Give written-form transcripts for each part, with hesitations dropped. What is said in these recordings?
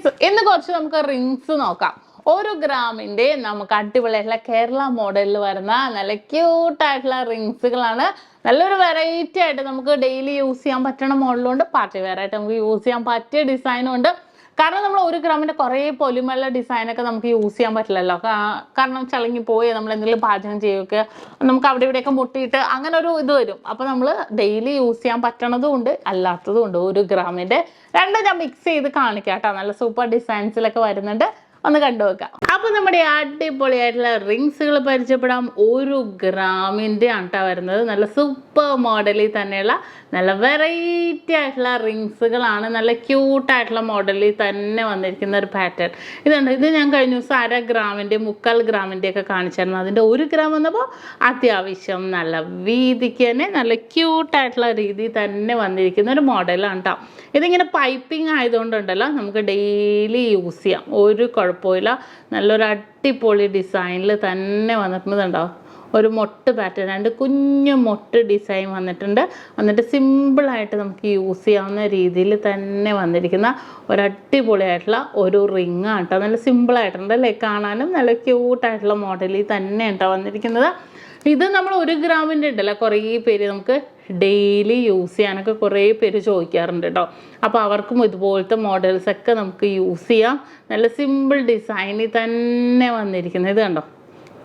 Kids ഇന്ന് കുറച്ച് നമുക്ക് റിങ്സ് നോക്കാം. 1 ഗ്രാമിന്റെ നമുക്ക് അടിപൊളിയായിട്ടുള്ള കേരള മോഡലിൽ വരുന്ന നല്ല ക്യൂട്ടായിട്ടുള്ള റിങ്സുകളാണ്. നല്ലൊരു വെറൈറ്റി ആയിട്ട് നമുക്ക് ഡെയിലി യൂസ് ചെയ്യാൻ പറ്റുന്ന മോഡലുണ്ട്, പാർട്ടി വെയർ ആയിട്ട് നമുക്ക് യൂസ് ചെയ്യാൻ പറ്റിയ ഡിസൈനും ഉണ്ട്. കാരണം നമ്മൾ 1 ഗ്രാമിന്റെ കുറേ പൊലിമയുള്ള ഡിസൈനൊക്കെ നമുക്ക് യൂസ് ചെയ്യാൻ പറ്റില്ലല്ലോ. കാരണം ചളങ്ങി പോയി നമ്മൾ എന്തെങ്കിലും പാചകം ചെയ്യുകയൊക്കെ നമുക്ക് അവിടെ ഇവിടെയൊക്കെ മുട്ടിയിട്ട് അങ്ങനെ ഒരു ഇത് വരും. അപ്പോൾ നമ്മൾ ഡെയിലി യൂസ് ചെയ്യാൻ പറ്റണതും ഉണ്ട് അല്ലാത്തതും ഉണ്ട്. 1 ഗ്രാമിന്റെ രണ്ടും ഞാൻ മിക്സ് ചെയ്ത് കാണിക്കാം കേട്ടോ. നല്ല സൂപ്പർ ഡിസൈൻസിലൊക്കെ വരുന്നുണ്ട്, ഒന്ന് കണ്ടു വെക്കാം. അപ്പോൾ നമ്മുടെ അടിപൊളിയായിട്ടുള്ള റിങ്സുകൾ പരിചയപ്പെടാം. 1 ഗ്രാമിന്റെ ആട്ടാ വരുന്നത്. നല്ല സൂപ്പർ മോഡലിൽ തന്നെയുള്ള നല്ല വെറൈറ്റി ആയിട്ടുള്ള റിങ്സുകളാണ്. നല്ല ക്യൂട്ടായിട്ടുള്ള മോഡലിൽ തന്നെ വന്നിരിക്കുന്ന ഒരു പാറ്റേൺ ഇതുണ്ട്. ഇത് ഞാൻ കഴിഞ്ഞ ദിവസം 1/2 ഗ്രാമിൻ്റെ 3/4 ഗ്രാമിൻ്റെ ഒക്കെ കാണിച്ചായിരുന്നു. അതിൻ്റെ 1 ഗ്രാം വന്നപ്പോൾ അത്യാവശ്യം നല്ല വീതിക്ക് തന്നെ നല്ല ക്യൂട്ടായിട്ടുള്ള രീതിയിൽ തന്നെ വന്നിരിക്കുന്ന ഒരു മോഡലാണ് കേട്ടോ. ഇതിങ്ങനെ പൈപ്പിംഗ് ആയതുകൊണ്ടുണ്ടല്ലോ നമുക്ക് ഡെയിലി യൂസ് ചെയ്യാം, ഒരു കുഴപ്പമില്ല. നല്ലൊരു അടിപൊളി ഡിസൈനിൽ തന്നെ വന്നിട്ടുണ്ടാവും. ഒരു മൊട്ട് പാറ്റേൺ, 2 കുഞ്ഞു മൊട്ട് ഡിസൈൻ വന്നിട്ടുണ്ട്. എന്നിട്ട് സിമ്പിളായിട്ട് നമുക്ക് യൂസ് ചെയ്യാവുന്ന രീതിയിൽ തന്നെ വന്നിരിക്കുന്ന ഒരു അടിപൊളിയായിട്ടുള്ള ഒരു റിങ് ആണ് കേട്ടോ. നല്ല സിമ്പിളായിട്ടുണ്ട് അല്ലേ, കാണാനും നല്ല ക്യൂട്ടായിട്ടുള്ള മോഡലിൽ തന്നെ കേട്ടോ വന്നിരിക്കുന്നത്. ഇത് നമ്മൾ 1 ഗ്രാമിൻ്റെ ഉണ്ടല്ലോ, കുറേ പേര് നമുക്ക് ഡെയിലി യൂസ് ചെയ്യാനൊക്കെ കുറേ പേര് ചോദിക്കാറുണ്ട് കേട്ടോ. അപ്പോൾ അവർക്കും ഇതുപോലത്തെ മോഡൽസൊക്കെ നമുക്ക് യൂസ് ചെയ്യാം. നല്ല സിമ്പിൾ ഡിസൈനിൽ തന്നെ വന്നിരിക്കുന്നത്.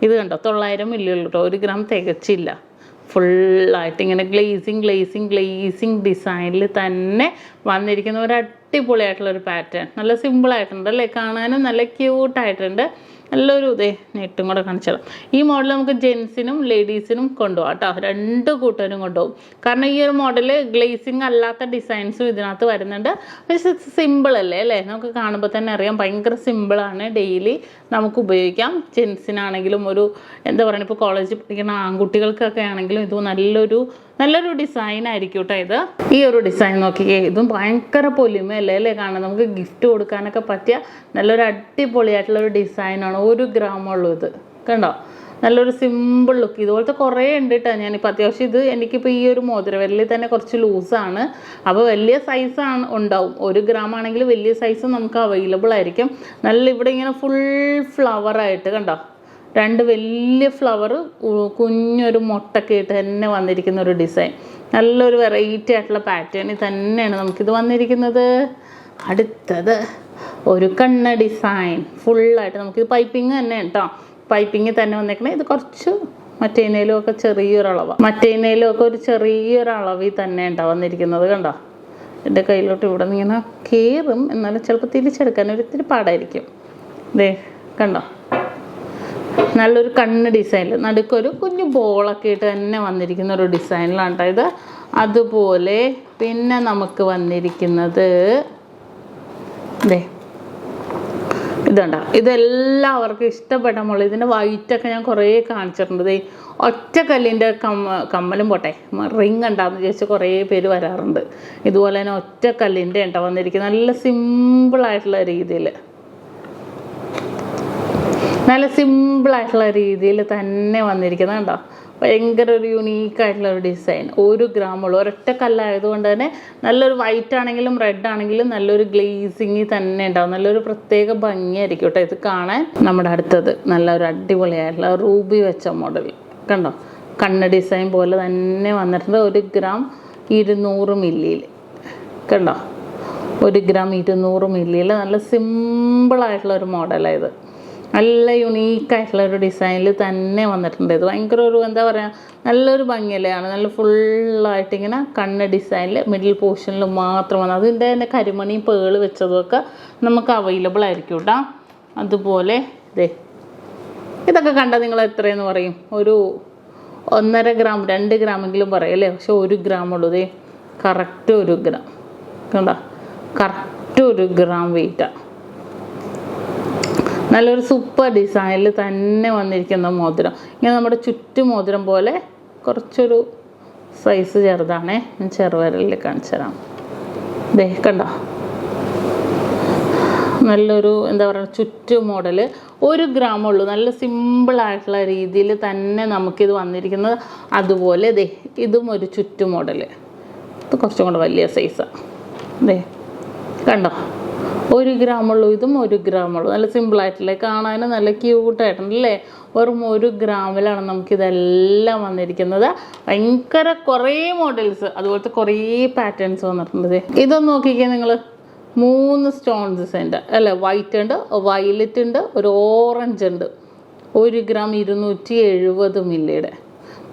ഇത് കണ്ടോ 900 മില്ലി ഉള്ളൂ കേട്ടോ. 1 ഗ്രാം തികച്ചില്ല. ഫുള്ളായിട്ട് ഇങ്ങനെ ഗ്ലേസിങ് ഡിസൈനിൽ തന്നെ വന്നിരിക്കുന്ന ഒരു അടിപൊളിയായിട്ടുള്ളൊരു പാറ്റേൺ. നല്ല സിമ്പിളായിട്ടുണ്ട് അല്ലേ, കാണാനും നല്ല ക്യൂട്ടായിട്ടുണ്ട്. നല്ലൊരു നെറ്റും കൂടെ കാണിച്ചാലും. ഈ മോഡൽ നമുക്ക് ജെൻസിനും ലേഡീസിനും കൊണ്ടുപോകാം കേട്ടോ, 2 കൂട്ടരും കൊണ്ടുപോകും. കാരണം ഈ ഒരു മോഡൽ ഗ്ലേസിങ് അല്ലാത്ത ഡിസൈൻസും ഇതിനകത്ത് വരുന്നുണ്ട്. പക്ഷേ സിമ്പിൾ അല്ലേ, നമുക്ക് കാണുമ്പോൾ തന്നെ അറിയാം ഭയങ്കര സിമ്പിളാണ്. ഡെയിലി നമുക്ക് ഉപയോഗിക്കാം. ജെൻസിനാണെങ്കിലും ഒരു എന്താ പറയുക, ഇപ്പോൾ കോളേജിൽ പഠിക്കുന്ന ആൺകുട്ടികൾക്കൊക്കെ ആണെങ്കിലും ഇത് നല്ലൊരു ഡിസൈൻ ആയിരിക്കും കേട്ടോ. ഇത് ഈ ഒരു ഡിസൈൻ നോക്കിക്കേ, ഇതും ഭയങ്കര പൊലിമയല്ലേ കാണാൻ. നമുക്ക് ഗിഫ്റ്റ് കൊടുക്കാനൊക്കെ പറ്റിയ നല്ലൊരു അടിപൊളിയായിട്ടുള്ളൊരു ഡിസൈനാണ്. 1 ഗ്രാമുള്ളൂ ഇത് കണ്ടോ. നല്ലൊരു സിമ്പിൾ ലുക്ക്. ഇതുപോലത്തെ കുറേ ഉണ്ട് കേട്ടോ. ഞാനിപ്പോൾ അത്യാവശ്യം ഇത് എനിക്കിപ്പോൾ ഈ ഒരു മോതിരവിരലിൽ തന്നെ കുറച്ച് ലൂസാണ്. അപ്പോൾ വലിയ സൈസാണ് ഉണ്ടാവും. 1 ഗ്രാം ആണെങ്കിൽ വലിയ സൈസ് നമുക്ക് അവൈലബിൾ ആയിരിക്കും. നല്ല ഇവിടെ ഇങ്ങനെ ഫുൾ ഫ്ലവറായിട്ട് കണ്ടോ, 2 വലിയ ഫ്ലവർ കുഞ്ഞൊരു മുട്ടൊക്കെ ഇട്ട് തന്നെ വന്നിരിക്കുന്ന ഒരു ഡിസൈൻ. നല്ലൊരു വെറൈറ്റി ആയിട്ടുള്ള പാറ്റേണിൽ തന്നെയാണ് നമുക്കിത് വന്നിരിക്കുന്നത്. അടുത്തത് ഒരു കണ്ണ ഡിസൈൻ ഫുള്ളായിട്ട് നമുക്കിത് പൈപ്പിങ് തന്നെ കേട്ടോ. പൈപ്പിങ് തന്നെ വന്നേക്കണേ. ഇത് കുറച്ച് മറ്റേനേലും ഒക്കെ ഒരു ചെറിയൊരു അളവിൽ തന്നെ ഉണ്ടാവും വന്നിരിക്കുന്നത് കണ്ടോ. എൻ്റെ കയ്യിലോട്ട് ഇവിടെ നിന്ന് ഇങ്ങനെ കയറും, എന്നാലും ചിലപ്പോൾ തിരിച്ചെടുക്കാൻ ഒരിത്തിരി പാടായിരിക്കും. കണ്ടോ, നല്ലൊരു കണ്ണ് ഡിസൈനിൽ നടുക്കൊരു കുഞ്ഞു ബോളൊക്കെ ഇട്ട് തന്നെ വന്നിരിക്കുന്ന ഒരു ഡിസൈനിലാണ് കേട്ടോ ഇത്. അതുപോലെ പിന്നെ നമുക്ക് വന്നിരിക്കുന്നത് ഇതുണ്ടോ. ഇതെല്ലാവർക്കും ഇഷ്ടപ്പെട്ട മോള്. ഇതിൻ്റെ വൈറ്റൊക്കെ ഞാൻ കുറേ കാണിച്ചിട്ടുണ്ട്. ഒറ്റ കല്ലിൻ്റെ കമ്മലും പോട്ടെ, റിങ് ഉണ്ടാകുന്ന ചോദിച്ചാൽ കുറേ പേര് വരാറുണ്ട്. ഇതുപോലെ തന്നെ ഒറ്റ കല്ലിൻ്റെ ഉണ്ടോ വന്നിരിക്കുന്നത്. നല്ല സിമ്പിളായിട്ടുള്ള രീതിയിൽ തന്നെ വന്നിരിക്കുന്നത് കണ്ടോ. ഭയങ്കര ഒരു യുണീക്കായിട്ടുള്ള ഒരു ഡിസൈൻ. 1 ഗ്രാമുള്ളൂ, ഒരൊറ്റ കല്ലായതുകൊണ്ട് തന്നെ നല്ലൊരു വൈറ്റ് ആണെങ്കിലും റെഡ് ആണെങ്കിലും നല്ലൊരു ഗ്ലേസിങ് തന്നെ ഉണ്ടാവും. നല്ലൊരു പ്രത്യേക ഭംഗിയായിരിക്കും കേട്ടോ ഇത് കാണാൻ. നമ്മുടെ അടുത്തത് നല്ലൊരു അടിപൊളിയായിട്ടുള്ള റൂബി വെച്ച മോഡൽ കണ്ടോ. കണ്ണ് ഡിസൈൻ പോലെ തന്നെ വന്നിട്ടുണ്ട്. 1 ഗ്രാം 200 മില്ലിയിൽ കണ്ടോ. 1 ഗ്രാം 200 മില്ലിയിൽ നല്ല സിമ്പിളായിട്ടുള്ള ഒരു മോഡലാണ് ഇത്. നല്ല യുണീക്കായിട്ടുള്ള ഒരു ഡിസൈനിൽ തന്നെ വന്നിട്ടുണ്ട്. ഇത് ഭയങ്കര ഒരു എന്താ പറയുക, നല്ലൊരു ഭംഗിയല്ലാണ്. നല്ല ഫുള്ളായിട്ട് ഇങ്ങനെ കണ്ണ് ഡിസൈനിൽ മിഡിൽ പോർഷനിൽ മാത്രം വന്നത്. അതിൻ്റെ തന്നെ കരിമണി പേള് വെച്ചതൊക്കെ നമുക്ക് അവൈലബിൾ ആയിരിക്കും കേട്ടോ. അതുപോലെ ഇതൊക്കെ കണ്ടാൽ നിങ്ങൾ എത്രയെന്ന് പറയും? ഒരു 1.5 ഗ്രാം 2 ഗ്രാമെങ്കിലും പറയും അല്ലേ. പക്ഷെ 1 ഗ്രാമുള്ളൂ. കറക്റ്റ് 1 ഗ്രാം കണ്ടോ, കറക്റ്റ് 1 ഗ്രാം വെയിറ്റാണ്. നല്ലൊരു സൂപ്പർ ഡിസൈനിൽ തന്നെ വന്നിരിക്കുന്ന മോതിരം. ഇങ്ങനെ നമ്മുടെ ചുറ്റുമോതിരം പോലെ കുറച്ചൊരു സൈസ് ചെറുതാണേ. ഞാൻ ചെറുവിരലിൽ കാണിച്ചു തരാം. കണ്ടോ, നല്ലൊരു എന്താ പറയുക ചുറ്റു മോഡൽ. 1 ഗ്രാമുള്ളൂ. നല്ല സിമ്പിളായിട്ടുള്ള രീതിയിൽ തന്നെ നമുക്കിത് വന്നിരിക്കുന്നത്. അതുപോലെ ഇതും ഒരു ചുറ്റു മോഡൽ. ഇത് കുറച്ചും കൂടെ വലിയ സൈസാണ്. കണ്ടോ, 1 ഗ്രാമുള്ളൂ, ഇതും 1 ഗ്രാമുള്ളൂ. നല്ല സിമ്പിളായിട്ടില്ലേ, കാണാൻ നല്ല ക്യൂട്ടായിട്ടുണ്ടല്ലേ. വെറും 1 ഗ്രാമിലാണ് നമുക്കിതെല്ലാം വന്നിരിക്കുന്നത്. ഭയങ്കര കുറേ മോഡൽസ്, അതുപോലത്തെ കുറേ പാറ്റേൺസ് വന്നിട്ടുണ്ട്. ഇതൊന്ന് നോക്കിക്കേ നിങ്ങൾ, 3 സ്റ്റോൺസ് ഉണ്ട് അല്ലേ. വൈറ്റ് ഉണ്ട്, വയലറ്റ് ഉണ്ട്, ഒരു ഓറഞ്ച് ഉണ്ട്. 1 ഗ്രാം 270 മില്ലിയുടെ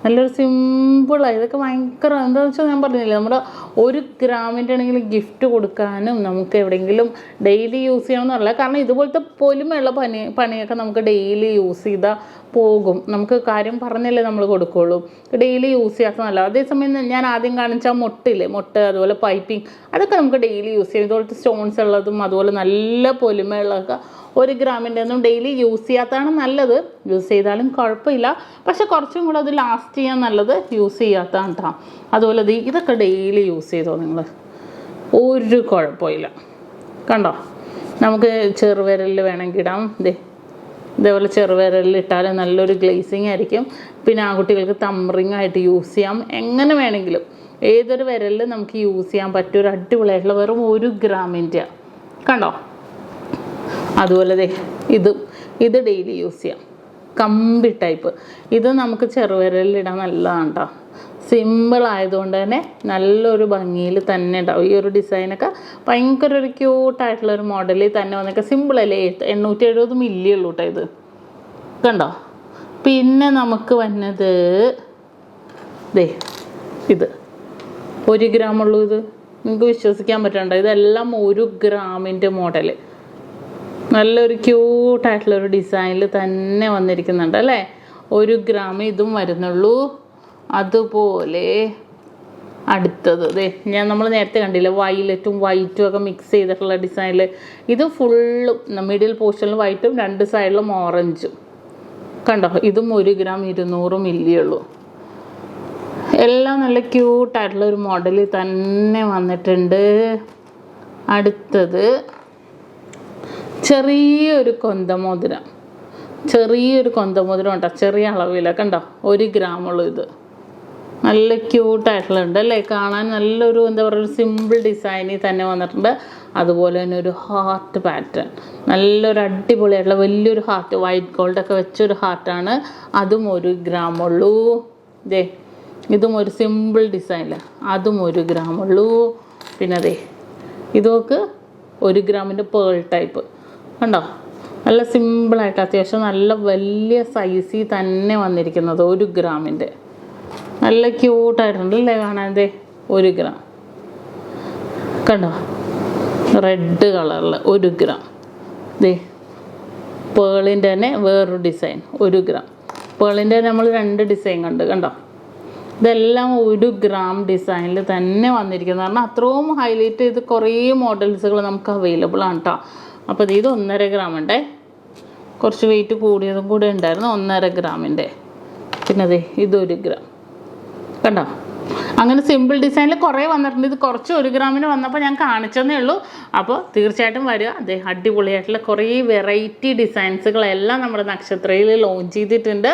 നല്ലൊരു സിമ്പിളാണ്. ഇതൊക്കെ ഭയങ്കര എന്താണെന്ന് വെച്ചാൽ ഞാൻ പറഞ്ഞില്ലേ, നമ്മുടെ 1 ഗ്രാമിൻ്റെ ആണെങ്കിൽ ഗിഫ്റ്റ് കൊടുക്കാനും നമുക്ക് എവിടെയെങ്കിലും ഡെയിലി യൂസ് ചെയ്യണമെന്നല്ല. കാരണം ഇതുപോലത്തെ പൊലിമയുള്ള പണിയൊക്കെ നമുക്ക് ഡെയിലി യൂസ് ചെയ്താൽ പോകും. നമുക്ക് കാര്യം പറഞ്ഞല്ലേ നമ്മൾ കൊടുക്കുള്ളൂ, ഡെയിലി യൂസ് ചെയ്യാത്തതല്ല. അതേസമയം ഞാൻ ആദ്യം കാണിച്ച മുട്ടില്ലേ, മുട്ട് അതുപോലെ പൈപ്പിംഗ്, അതൊക്കെ നമുക്ക് ഡെയിലി യൂസ് ചെയ്യാം. ഇതുപോലത്തെ സ്റ്റോൺസ് ഉള്ളതും അതുപോലെ നല്ല പൊലിമയുള്ളതൊക്കെ 1 ഗ്രാമിൻ്റെ ഒന്നും ഡെയിലി യൂസ് ചെയ്യാത്തതാണ് നല്ലത്. യൂസ് ചെയ്താലും കുഴപ്പമില്ല, പക്ഷെ കുറച്ചും കൂടെ അത് ലാസ്റ്റ് ചെയ്യാൻ നല്ലത് യൂസ് ചെയ്യാത്തതാണ് കേട്ടോ. അതുപോലെ ഇതൊക്കെ ഡെയിലി യൂസ് ചെയ്തോ നിങ്ങൾ, ഒരു കുഴപ്പമില്ല. കണ്ടോ, നമുക്ക് ചെറുവിരലിൽ വേണമെങ്കിൽ ഇടാം. ഇതേപോലെ ചെറുവിരലിൽ ഇട്ടാലും നല്ലൊരു ഗ്ലേസിങ് ആയിരിക്കും. പിന്നെ ആൺകുട്ടികൾക്ക് തംറിങ് ആയിട്ട് യൂസ് ചെയ്യാം. എങ്ങനെ വേണമെങ്കിലും ഏതൊരു വിരലിൽ നമുക്ക് യൂസ് ചെയ്യാൻ പറ്റിയ ഒരു അടിപൊളിയായിട്ടുള്ള വെറും 1 ഗ്രാമിൻ്റെ കണ്ടോ. അതുപോലെ ഇത് ഡെയിലി യൂസ് ചെയ്യാം, കമ്പി ടൈപ്പ്. ഇത് നമുക്ക് ചെറുവിരലിലിടാൻ നല്ലതാണ് കേട്ടോ. സിമ്പിൾ ആയതുകൊണ്ട് തന്നെ നല്ലൊരു ഭംഗിയിൽ തന്നെ ഉണ്ടാവും. ഈ ഒരു ഡിസൈനൊക്കെ ഭയങ്കര ഒരു ക്യൂട്ടായിട്ടുള്ളൊരു മോഡലിൽ തന്നെ വന്നൊക്കെ സിമ്പിളല്ലേ. 870 മില്ലി ഉള്ളൂ കേട്ടോ ഇത്, കണ്ടോ. പിന്നെ നമുക്ക് വന്നത് ഇത് 1 ഗ്രാമുള്ളൂ. ഇത് നിങ്ങൾക്ക് വിശ്വസിക്കാൻ പറ്റണ്ടോ, ഇതെല്ലാം 1 ഗ്രാമിൻ്റെ മോഡൽ. നല്ലൊരു ക്യൂട്ടായിട്ടുള്ളൊരു ഡിസൈനിൽ തന്നെ വന്നിരിക്കുന്നുണ്ട് അല്ലേ. 1 ഗ്രാം ഇതും വരുന്നുള്ളൂ. അതുപോലെ അടുത്തത് നമ്മൾ നേരത്തെ കണ്ടില്ല, വയലറ്റും വൈറ്റും ഒക്കെ മിക്സ് ചെയ്തിട്ടുള്ള ഡിസൈനിൽ. ഇത് ഫുള്ളും മിഡിൽ പോർഷനിൽ വൈറ്റും 2 സൈഡിലും ഓറഞ്ചും കണ്ടോ. ഇതും 1 ഗ്രാം 200 മില്ലി ഉള്ളൂ. എല്ലാം നല്ല ക്യൂട്ടായിട്ടുള്ള ഒരു മോഡലിൽ തന്നെ വന്നിട്ടുണ്ട്. അടുത്തത് ചെറിയൊരു കൊന്തമോതിരം ഉണ്ടോ, ചെറിയ അളവില കണ്ടോ. 1 ഗ്രാമുള്ളൂ. ഇത് നല്ല ക്യൂട്ടായിട്ടുള്ളുണ്ട് അല്ലേ, കാണാൻ നല്ലൊരു എന്താ പറയുക, ഒരു സിമ്പിൾ ഡിസൈനിൽ തന്നെ വന്നിട്ടുണ്ട്. അതുപോലെ തന്നെ ഒരു ഹാർട്ട് പാറ്റേൺ, നല്ലൊരു അടിപൊളിയായിട്ടുള്ള വലിയൊരു ഹാർട്ട്, വൈറ്റ് ഗോൾഡൊക്കെ വെച്ചൊരു ഹാർട്ടാണ്. അതും 1 ഗ്രാമുള്ളൂ. ഇതും ഒരു സിമ്പിൾ ഡിസൈനിൽ, അതും 1 ഗ്രാമുള്ളൂ. പിന്നെ ഇതൊക്കെ 1 ഗ്രാമിൻ്റെ പേൾ ടൈപ്പ് കണ്ടോ. നല്ല സിമ്പിളായിട്ട് അത്യാവശ്യം നല്ല വലിയ സൈസിൽ തന്നെ വന്നിരിക്കുന്നത് 1 ഗ്രാമിൻ്റെ. നല്ല ക്യൂട്ടായിട്ടുണ്ട് അല്ലേ കാണാൻ. 1 ഗ്രാം കണ്ടോ, റെഡ് കളറിൽ 1 ഗ്രാം. പേളിൻ്റെ തന്നെ വേറൊരു ഡിസൈൻ 1 ഗ്രാം. പേളിൻ്റെ നമ്മൾ 2 ഡിസൈൻ കണ്ടോ. ഇതെല്ലാം 1 ഗ്രാം ഡിസൈനിൽ തന്നെ വന്നിരിക്കുന്നത്. കാരണം അത്രയും ഹൈലൈറ്റ് ചെയ്ത് കുറേ മോഡൽസുകൾ നമുക്ക് അവൈലബിൾ ആണ് കേട്ടോ. അപ്പോൾ ഇത് 1.5 ഗ്രാം ഉണ്ടേ, കുറച്ച് വെയിറ്റ് കൂടിയതും കൂടെ ഉണ്ടായിരുന്നു, 1.5 ഗ്രാമിൻ്റെ. പിന്നെ ഇത് 1 ഗ്രാം കണ്ടോ. അങ്ങനെ സിമ്പിൾ ഡിസൈനിൽ കുറേ വന്നിട്ടുണ്ട്. ഇത് കുറച്ച് 1 ഗ്രാമിന് വന്നപ്പോൾ ഞാൻ കാണിച്ചതേ ഉള്ളൂ. അപ്പോൾ തീർച്ചയായിട്ടും വരിക. അടിപൊളിയായിട്ടുള്ള കുറേ വെറൈറ്റി ഡിസൈൻസുകളെല്ലാം നമ്മുടെ നക്ഷത്രയിൽ ലോഞ്ച് ചെയ്തിട്ടുണ്ട്.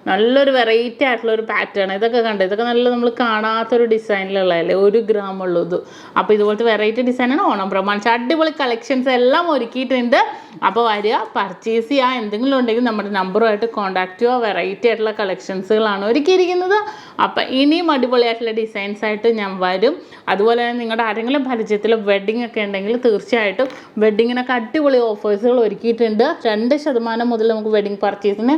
നല്ലൊരു വെറൈറ്റി ആയിട്ടുള്ള ഒരു പാറ്റേൺ. ഇതൊക്കെ കണ്ടോ, ഇതൊക്കെ നല്ല നമ്മൾ കാണാത്തൊരു ഡിസൈനിലുള്ളതല്ലേ, 1 ഗ്രാം ഉള്ളത്. അപ്പോൾ ഇതുപോലത്തെ വെറൈറ്റി ഡിസൈനാണ് ഓണം പ്രമാണിച്ച് അടിപൊളി കളക്ഷൻസ് എല്ലാം ഒരുക്കിയിട്ടുണ്ട്. അപ്പോൾ വരിക, പർച്ചേസ് ചെയ്യുക. എന്തെങ്കിലും ഉണ്ടെങ്കിൽ നമ്മുടെ നമ്പറുമായിട്ട് കോൺടാക്ട് ചെയ്യുക. വെറൈറ്റി ആയിട്ടുള്ള കളക്ഷൻസുകളാണ് ഒരുക്കിയിരിക്കുന്നത്. അപ്പം ഇനിയും അടിപൊളിയായിട്ടുള്ള ഡിസൈൻസ് ആയിട്ട് ഞാൻ വരും. അതുപോലെ തന്നെ നിങ്ങളുടെ ആരെങ്കിലും പരിചയത്തിൽ വെഡ്ഡിംഗ് ഒക്കെ ഉണ്ടെങ്കിൽ തീർച്ചയായിട്ടും വെഡ്ഡിങ്ങിനൊക്കെ അടിപൊളി ഓഫേഴ്സുകൾ ഒരുക്കിയിട്ടുണ്ട്. 2% മുതൽ നമുക്ക് വെഡ്ഡിങ് പർച്ചേസിന്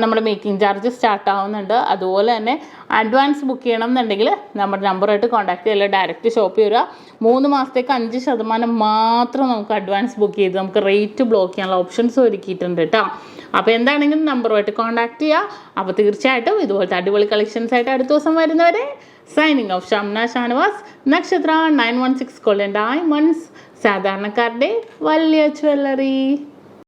നമ്മുടെ മേക്കിംഗ് ചാർജ് സ്റ്റാർട്ട് ആവുന്നുണ്ട്. അതുപോലെ തന്നെ അഡ്വാൻസ് ബുക്ക് ചെയ്യണം എന്നുണ്ടെങ്കിൽ നമ്മുടെ നമ്പറായിട്ട് കോൺടാക്ട് ചെയ്യുക, ഡയറക്റ്റ് ഷോപ്പിൽ വരിക. 3 മാസത്തേക്ക് 5% മാത്രം നമുക്ക് അഡ്വാൻസ് ബുക്ക് ചെയ്ത് നമുക്ക് റേറ്റ് ബ്ലോക്ക് ചെയ്യാനുള്ള ഓപ്ഷൻസ് ഒരുക്കിയിട്ടുണ്ട് കേട്ടോ. അപ്പോൾ എന്താണെങ്കിലും നമ്പറുമായിട്ട് കോൺടാക്ട് ചെയ്യുക. അപ്പോൾ തീർച്ചയായിട്ടും ഇതുപോലത്തെ അടിപൊളി കളക്ഷൻസ് ആയിട്ട് അടുത്ത ദിവസം വരുന്നവരെ സൈനിങ് ഓഫ് ഷംന ഷാനവാസ്, നക്ഷത്ര 916 Golden Diamonds, സാധാരണക്കാരുടെ വലിയ ജ്വല്ലറി.